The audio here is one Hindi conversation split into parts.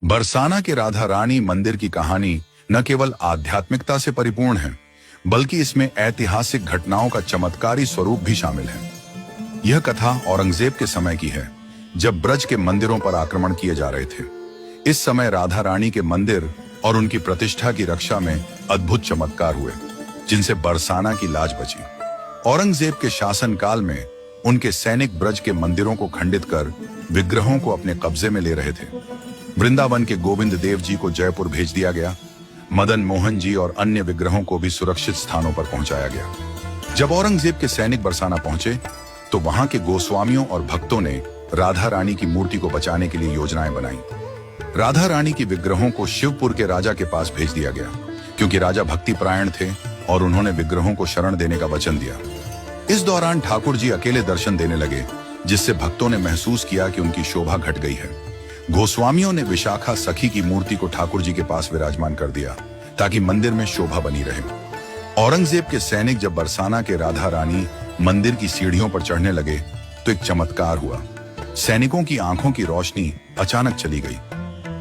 बरसाना के राधा रानी मंदिर की कहानी न केवल आध्यात्मिकता से परिपूर्ण है, बल्कि इसमें ऐतिहासिक घटनाओं का चमत्कारी स्वरूप भी शामिल है। यह कथा औरंगजेब के समय की है, जब ब्रज के मंदिरों पर आक्रमण किए जा रहे थे। इस समय राधा रानी के मंदिर और उनकी प्रतिष्ठा की रक्षा में अद्भुत चमत्कार हुए, जिनसे बरसाना की लाज बची। औरंगजेब के शासनकाल में उनके सैनिक ब्रज के मंदिरों को खंडित कर विग्रहों को अपने कब्जे में ले रहे थे। वृंदावन के गोविंद देव जी को जयपुर भेज दिया गया। मदन मोहन जी और अन्य विग्रहों को भी सुरक्षित स्थानों पर पहुंचाया गया। जब औरंगजेब के सैनिक बरसाना पहुंचे, तो वहां के गोस्वामियों और भक्तों ने राधा रानी की मूर्ति को बचाने के लिए योजनाएं बनाई। राधा रानी की विग्रहों को शिवपुर के राजा के पास भेज दिया गया, क्योंकि राजा भक्ति परायण थे और उन्होंने विग्रहों को शरण देने का वचन दिया। इस दौरान ठाकुर जी अकेले दर्शन देने लगे, जिससे भक्तों ने महसूस किया कि उनकी शोभा घट गई है। गोस्वामियों ने विशाखा सखी की मूर्ति को ठाकुर जी के पास विराजमान कर दिया, ताकि मंदिर में शोभा बनी रहे। औरंगजेब के सैनिक जब बरसाना के राधा रानी मंदिर की सीढ़ियों पर चढ़ने लगे, तो एक चमत्कार हुआ। सैनिकों की आंखों की रोशनी अचानक चली गई।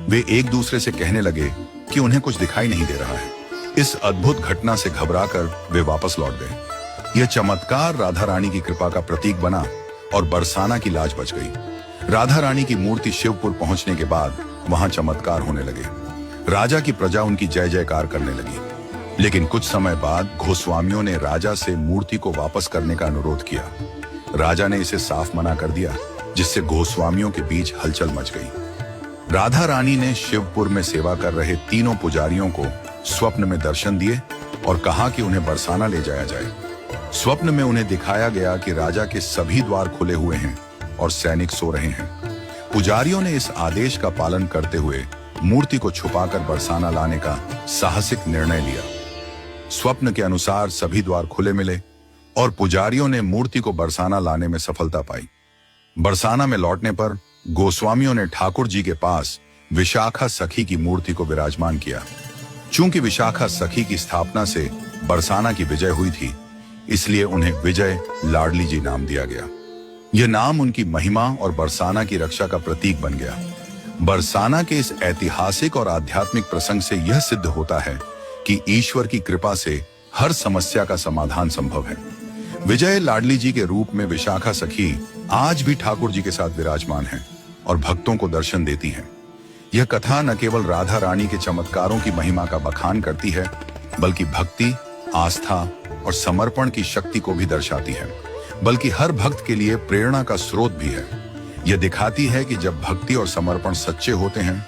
वे एक दूसरे से कहने लगे कि उन्हें कुछ दिखाई नहीं दे रहा है। इस अद्भुत घटना से घबराकर वे वापस लौट गए। यह चमत्कार राधा रानी की कृपा का प्रतीक बना और बरसाना की लाज बच गई। राधा रानी की मूर्ति शिवपुर पहुंचने के बाद वहां चमत्कार होने लगे। राजा की प्रजा उनकी जय जयकार करने लगी। लेकिन कुछ समय बाद गोस्वामियों ने राजा से मूर्ति को वापस करने का अनुरोध किया। राजा ने इसे साफ मना कर दिया, जिससे गोस्वामियों के बीच हलचल मच गई। राधा रानी ने शिवपुर में सेवा कर रहे तीनों पुजारियों को स्वप्न में दर्शन दिए और कहा कि उन्हें बरसाना ले जाया जाए। स्वप्न में उन्हें दिखाया गया कि राजा के सभी द्वार खुले हुए हैं और सैनिक सो रहे हैं। पुजारियों ने इस आदेश का पालन करते हुए मूर्ति को छुपाकर बरसाना लाने का साहसिक निर्णय लिया। स्वप्न के अनुसार सभी द्वार खुले मिले और पुजारियों ने मूर्ति को बरसाना लाने में सफलता पाई। बरसाना में लौटने पर गोस्वामियों ने ठाकुर जी के पास विशाखा सखी की मूर्ति को विराजमान किया। चूंकि विशाखा सखी की स्थापना से बरसाना की विजय हुई थी, इसलिए उन्हें विजय लाडली जी नाम दिया गया। यह नाम उनकी महिमा और बरसाना की रक्षा का प्रतीक बन गया। बरसाना के इस ऐतिहासिक और आध्यात्मिक प्रसंग से यह सिद्ध होता है कि ईश्वर की कृपा से हर समस्या का समाधान संभव है। विजय लाडली जी के रूप में विशाखा सखी आज भी ठाकुर जी के साथ विराजमान है और भक्तों को दर्शन देती है। यह कथा न केवल राधा रानी के चमत्कारों की महिमा का बखान करती है, बल्कि भक्ति, आस्था और समर्पण की शक्ति को भी दर्शाती है, बल्कि हर भक्त के लिए प्रेरणा का स्रोत भी है। यह दिखाती है कि जब भक्ति और समर्पण सच्चे होते हैं,